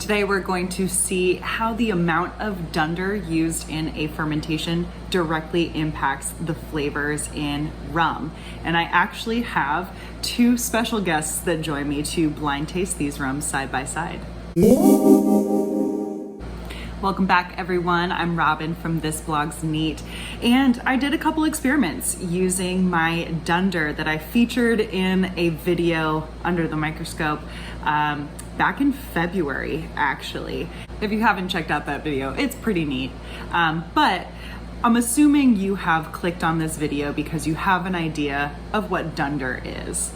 Today we're going to see how the amount of Dunder used in a fermentation directly impacts the flavors in rum. And I actually have two special guests that join me to blind taste these rums side by side. Welcome back, everyone. I'm Robin from This Blog's Neat, and I did a couple experiments using my Dunder that I featured in a video under the microscope back in February, actually. If you haven't checked out that video, it's pretty neat. But I'm assuming you have clicked on this video because you have an idea of what Dunder is.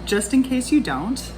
Just in case you don't,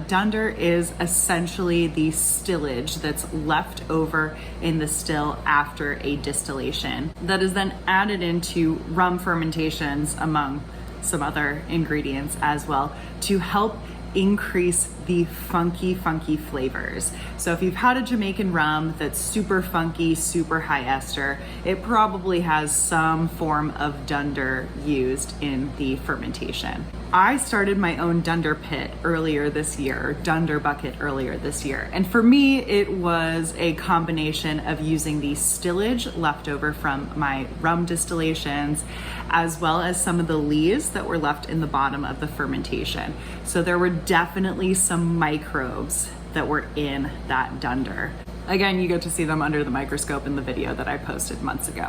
Dunder is essentially the stillage that's left over in the still after a distillation that is then added into rum fermentations, among some other ingredients as well, to help increase the funky flavors. So if you've had a Jamaican rum that's super funky, super high ester, it probably has some form of Dunder used in the fermentation. I started my own Dunder pit earlier this year, Dunder bucket earlier this year. And for me, it was a combination of using the stillage left over from my rum distillations, as well as some of the lees that were left in the bottom of the fermentation. So there were definitely some microbes that were in that Dunder. Again, you get to see them under the microscope in the video that I posted months ago.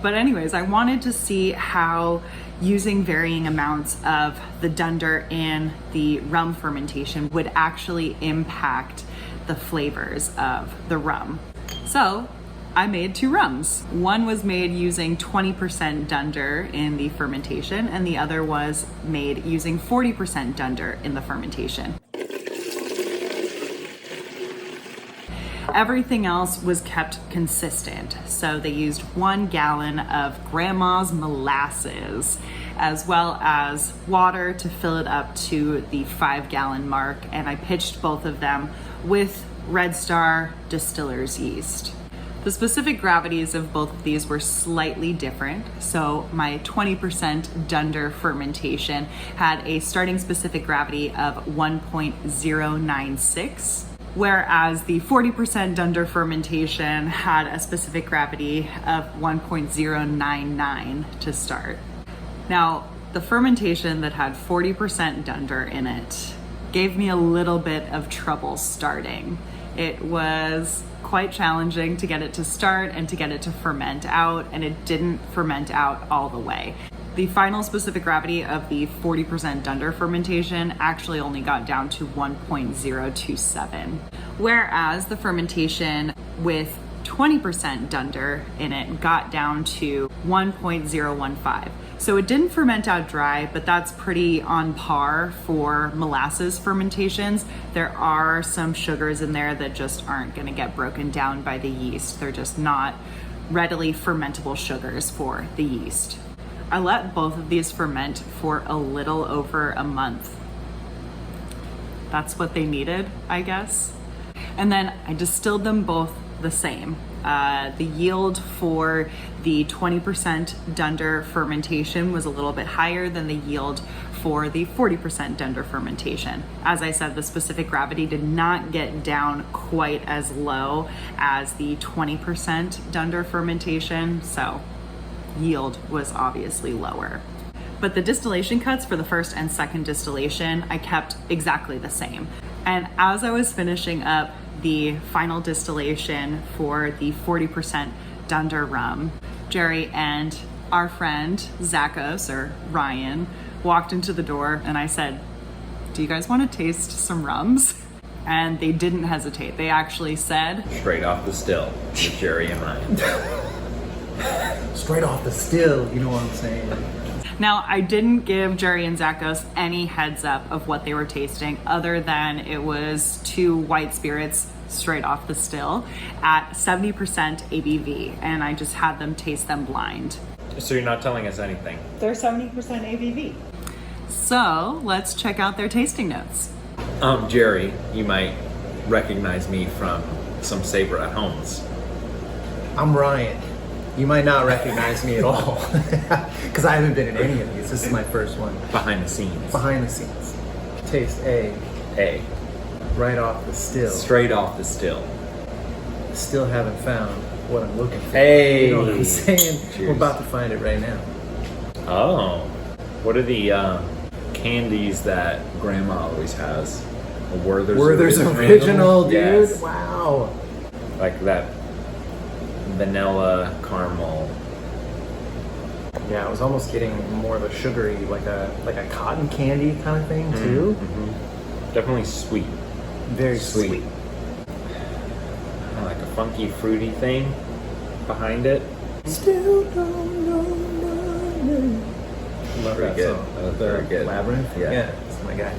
But anyways, I wanted to see how using varying amounts of the Dunder in the rum fermentation would actually impact the flavors of the rum. So I made two rums. One was made using 20% Dunder in the fermentation, and the other was made using 40% Dunder in the fermentation. Everything else was kept consistent. So they used 1 gallon of grandma's molasses, as well as water to fill it up to the 5-gallon mark. And I pitched both of them with Red Star Distiller's yeast. The specific gravities of both of these were slightly different. So my 20% Dunder fermentation had a starting specific gravity of 1.096. Whereas the 40% Dunder fermentation had a specific gravity of 1.099 to start. Now, the fermentation that had 40% Dunder in it gave me a little bit of trouble starting. It was quite challenging to get it to start and to get it to ferment out, and it didn't ferment out all the way. The final specific gravity of the 40% Dunder fermentation actually only got down to 1.027, whereas the fermentation with 20% Dunder in it got down to 1.015. So it didn't ferment out dry, but that's pretty on par for molasses fermentations. There are some sugars in there that just aren't going to get broken down by the yeast. They're just not readily fermentable sugars for the yeast. I let both of these ferment for a little over a month. That's what they needed, I guess. And then I distilled them both the same. The yield for the 20% Dunder fermentation was a little bit higher than the yield for the 40% Dunder fermentation. As I said, the specific gravity did not get down quite as low as the 20% Dunder fermentation, so yield was obviously lower. But the distillation cuts for the first and second distillation, I kept exactly the same. And as I was finishing up the final distillation for the 40% Dunder rum, Jerry and our friend Zachos, or Ryan, walked into the door and I said, "Do you guys want to taste some rums?" And they didn't hesitate. They actually said, "Straight off the still with Jerry and Ryan." Straight off the still, you know what I'm saying? Now, I didn't give Jerry and Zachos any heads up of what they were tasting, other than it was 2 white spirits straight off the still at 70% ABV, and I just had them taste them blind. So you're not telling us anything? They're 70% ABV. So let's check out their tasting notes. Jerry, you might recognize me from some Sabre at Homes. I'm Ryan. You might not recognize me at all because I haven't been in any of these. This is my first one. Behind the scenes. Behind the scenes. Taste A. A. Right off the still. Straight off the still. Still haven't found what I'm looking for. Hey! You know what I'm saying? Cheers. We're about to find it right now. Oh. What are the candies that Grandma always has? A Werther's Original, dude. Yes. Wow. Like that vanilla caramel. Yeah, I was almost getting more of a sugary, like a cotton candy kind of thing too. Mm-hmm. Definitely sweet. Very sweet. Like a funky, fruity thing behind it. Still don't know my name. Love Very that good. song. That was The very good. Labyrinth. Yeah. Yeah, it's my guy.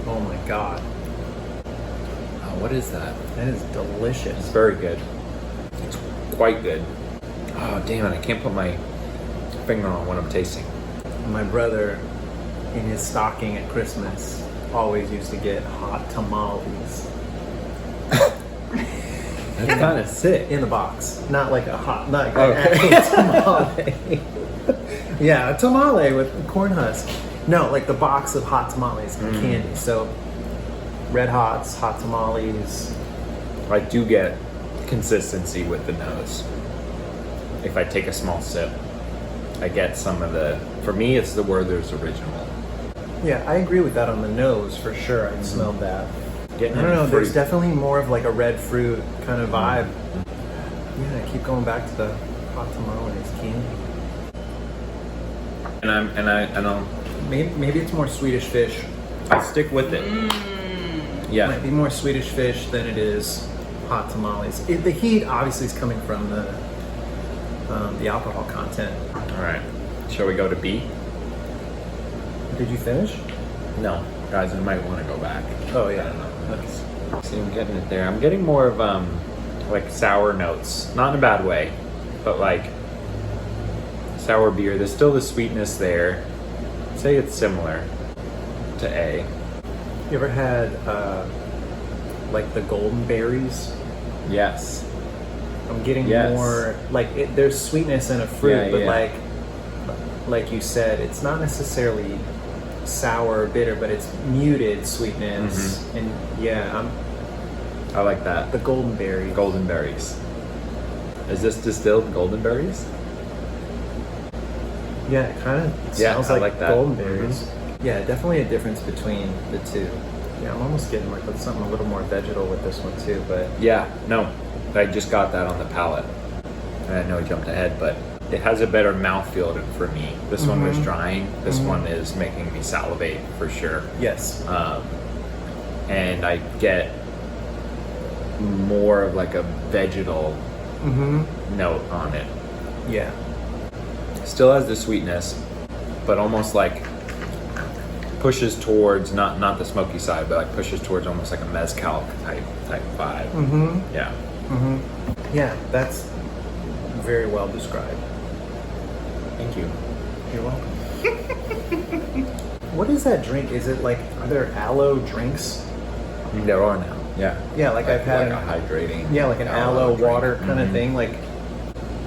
Oh my god, Oh, what is that? that is delicious. It's very good. It's quite good. Oh, damn it. I can't put my finger on what I'm tasting. My brother, in his stocking at Christmas, always used to get hot tamales That's kind of sick. in the box. Not like a hot, not like Okay. an actual tamale. Yeah, a tamale with corn husk. No, like the box of hot tamales and candy. So, red hots, hot tamales. I do get consistency with the nose. If I take a small sip, I get some of the. For me, it's the Werther's original. Yeah, I agree with that on the nose for sure. I smelled that. Getting I don't know. fruit. There's definitely more of like a red fruit kind of vibe. Yeah, I keep going back to the hot tamales candy. And I'll Maybe it's more Swedish fish. stick with it. Yeah. Might be more Swedish fish than it is hot tamales. The heat obviously is coming from the alcohol content. All right. Shall we go to B? Did you finish? No, guys, I might want to go back. Oh, yeah. I don't know. See, I'm getting it there. I'm getting more of like sour notes, not in a bad way, but like sour beer. There's still the sweetness there. I'd say it's similar to A. You ever had like the golden berries? Yes. I'm getting Yes. more like there's sweetness in a fruit, Yeah, but yeah. like you said, it's not necessarily sour or bitter, but it's muted sweetness. And yeah, I like that. the golden berry. Golden berries. Is this distilled golden berries? Yeah, it kind of Yeah, smells I like, like that. golden berries. Yeah, definitely a difference between the two. Yeah, I'm almost getting like something a little more vegetal with this one too, but Yeah, no. I just got that on the palate. And I know I jumped ahead, but it has a better mouthfeel for me. This one was drying. This one is making me salivate for sure. yes. And I get more of like a vegetal note on it. Yeah. Still has the sweetness, but almost like pushes towards not the smoky side, but like pushes towards almost like a mezcal type vibe. Yeah. Yeah, that's very well described. Thank you. You're welcome. What is that drink? Is it like, are there aloe drinks? There are now. Yeah. Yeah, like I've had like a hydrating. Yeah, like an aloe drink. water kind of thing. Like,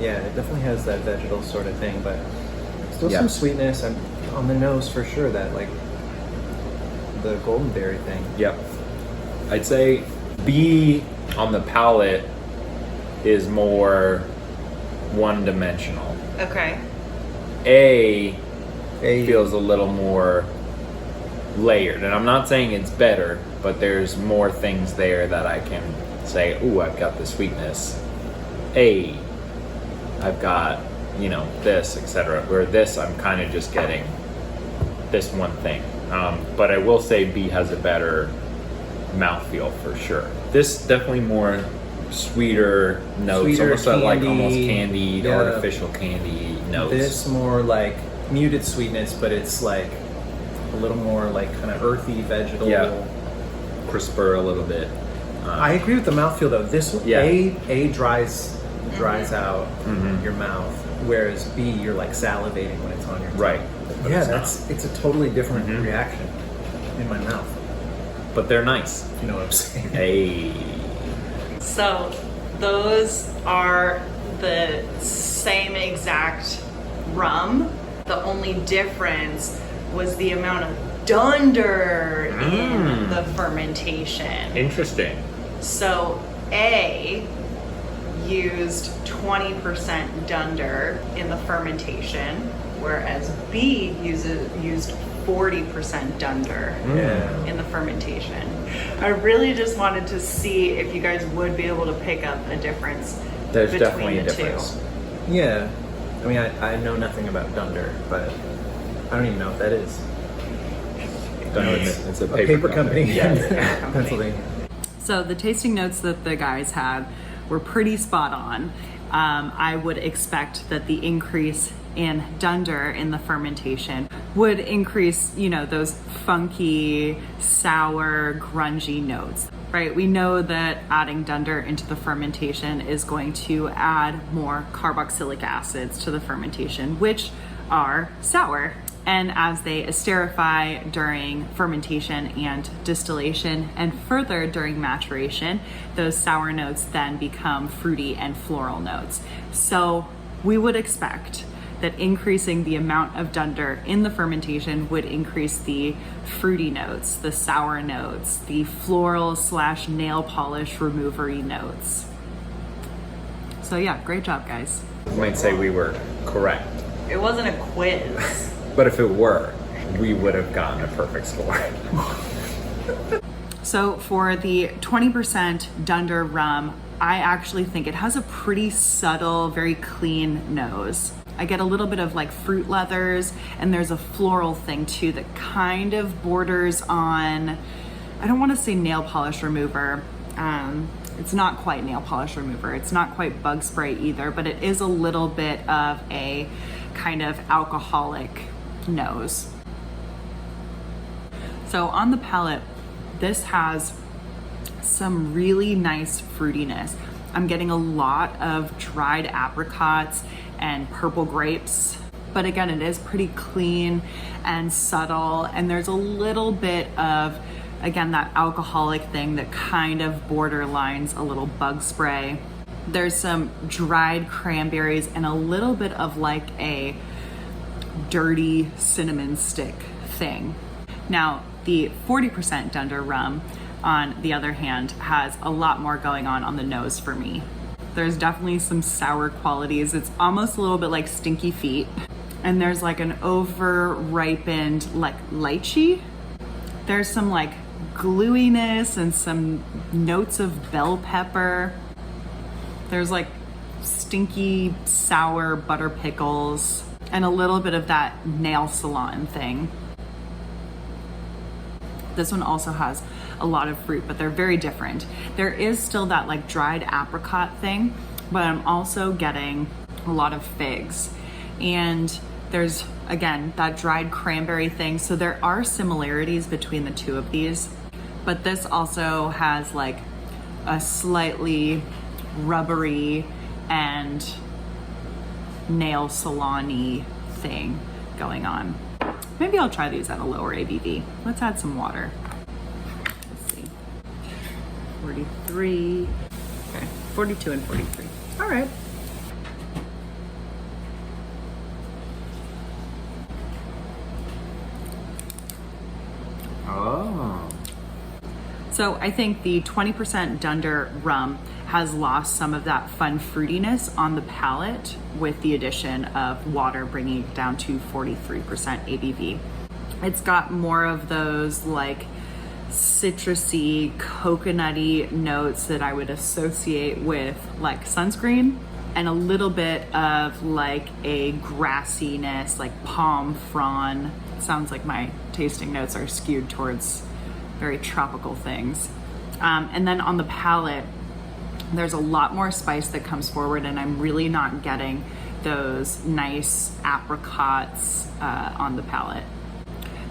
yeah, it definitely has that vegetal sort of thing, but still Yeah. some sweetness and on the nose for sure. That like the golden berry thing. Yep. I'd say B on the palate is more one-dimensional. Okay. A A feels a little more layered, and I'm not saying it's better, but there's more things there that I can say, ooh, I've got the sweetness. A, I've got, this, etc. Where this, I'm kind of just getting this one thing. But I will say B has a better mouthfeel for sure. This definitely more sweeter notes, Sweeter almost candy, candied, yeah. artificial candy notes. This more like muted sweetness, but it's like a little more like kind of earthy vegetal. Yeah. Crisper a little bit. I agree with the mouthfeel though. This one, Yeah. A dries out your mouth, whereas B you're like salivating when it's on your tongue. Right. But Yeah, it's it's a totally different reaction in my mouth. But they're nice. You know what I'm saying? Hey. So those are the same exact rum. The only difference was the amount of Dunder in the fermentation. Interesting. So A used 20% Dunder in the fermentation, whereas B used 40% Dunder in the fermentation. I really just wanted to see if you guys would be able to pick up a difference. There's between definitely a the two. difference. Yeah. I mean, I know nothing about Dunder, but I don't even know what that is. It's a Paper company Yeah. in Pennsylvania. So the tasting notes that the guys had were pretty spot on. I would expect that the increase in Dunder in the fermentation would increase, you know, those funky, sour, grungy notes, right? We know that adding Dunder into the fermentation is going to add more carboxylic acids to the fermentation, which are sour. And as they esterify during fermentation and distillation, and further during maturation, those sour notes then become fruity and floral notes. So we would expect that increasing the amount of Dunder in the fermentation would increase the fruity notes, the sour notes, the floral / nail polish removery notes. So yeah, great job, guys. I might say we were correct. It wasn't a quiz. But if it were, we would have gotten a perfect score. So for the 20% Dunder rum, I actually think it has a pretty subtle, very clean nose. I get a little bit of like fruit leathers, and there's a floral thing too that kind of borders on, I don't want to say nail polish remover. It's not quite nail polish remover. It's not quite bug spray either, but it is a little bit of a kind of alcoholic nose. So on the palate, this has some really nice fruitiness. I'm getting a lot of dried apricots and purple grapes, but again, it is pretty clean and subtle, and there's a little bit of, again, that alcoholic thing that kind of borderlines a little bug spray. There's some dried cranberries and a little bit of like a dirty cinnamon stick thing. Now, the 40% Dunder rum, on the other hand, has a lot more going on the nose for me. There's definitely some sour qualities. It's almost a little bit like stinky feet. And there's like an over-ripened like lychee. There's some like gluiness and some notes of bell pepper. There's like stinky, sour butter pickles and a little bit of that nail salon thing. This one also has a lot of fruit, but they're very different. There is still that like dried apricot thing, but I'm also getting a lot of figs. And there's, again, that dried cranberry thing. So there are similarities between the two of these, but this also has like a slightly rubbery and nail salon-y thing going on. Maybe I'll try these at a lower ABV. Let's add some water. Let's see. 43. Okay, 42 and 43. All right. Oh. So I think the 20% Dunder rum has lost some of that fun fruitiness on the palate with the addition of water, bringing it down to 43% ABV. It's got more of those like citrusy, coconutty notes that I would associate with like sunscreen, and a little bit of like a grassiness, like palm frond. Sounds like my tasting notes are skewed towards very tropical things. And then on the palate, there's a lot more spice that comes forward, and I'm really not getting those nice apricots on the palate.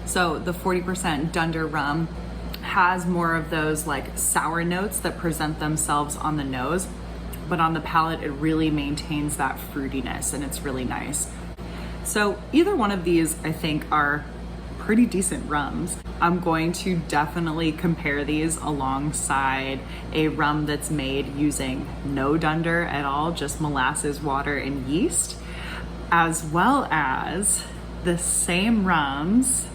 So the 40% Dunder rum has more of those like sour notes that present themselves on the nose, but on the palate, it really maintains that fruitiness, and it's really nice. So either one of these, I think, are pretty decent rums. I'm going to definitely compare these alongside a rum that's made using no Dunder at all, just molasses, water, and yeast, as well as the same rums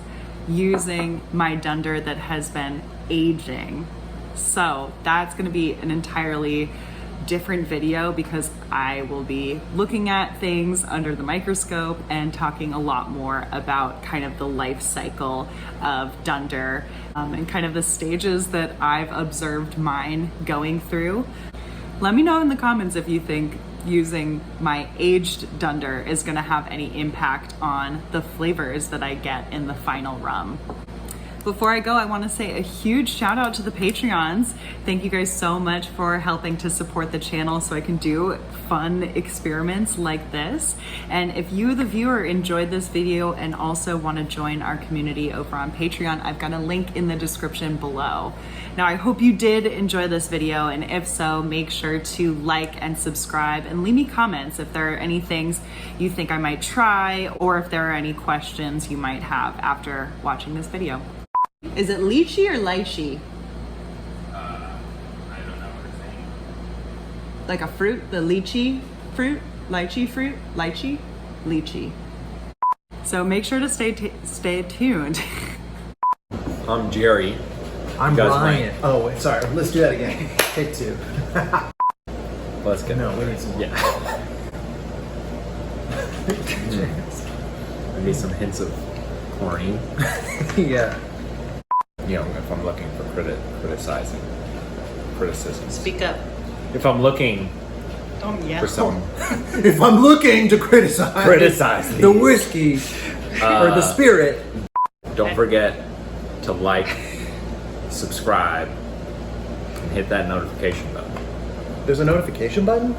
using my Dunder that has been aging. So that's going to be an entirely different video because I will be looking at things under the microscope and talking a lot more about kind of the life cycle of Dunder and kind of the stages that I've observed mine going through. Let me know in the comments if you think using my aged Dunder is going to have any impact on the flavors that I get in the final rum. Before I go, I want to say a huge shout out to the Patreons. Thank you guys so much for helping to support the channel so I can do fun experiments like this. And if you, the viewer, enjoyed this video and also want to join our community over on Patreon, I've got a link in the description below. Now, I hope you did enjoy this video, and if so, make sure to like and subscribe and leave me comments if there are any things you think I might try or if there are any questions you might have after watching this video. Is it lychee or lychee? I don't know what it's saying. Like a fruit, the lychee fruit, lychee fruit, lychee, lychee. So make sure to stay tuned. I'm Jerry. I'm You guys Ryan. Oh, wait, sorry. Let's do that again. Take two. Let's get No, we need some more. Yeah. Maybe some hints of chlorine. Yeah. You know, if I'm looking for criticism. Speak up. If I'm looking Don't yell. for some If I'm looking to criticize the these, whiskey or the spirit, don't forget to like, subscribe, and hit that notification button. there's a notification button?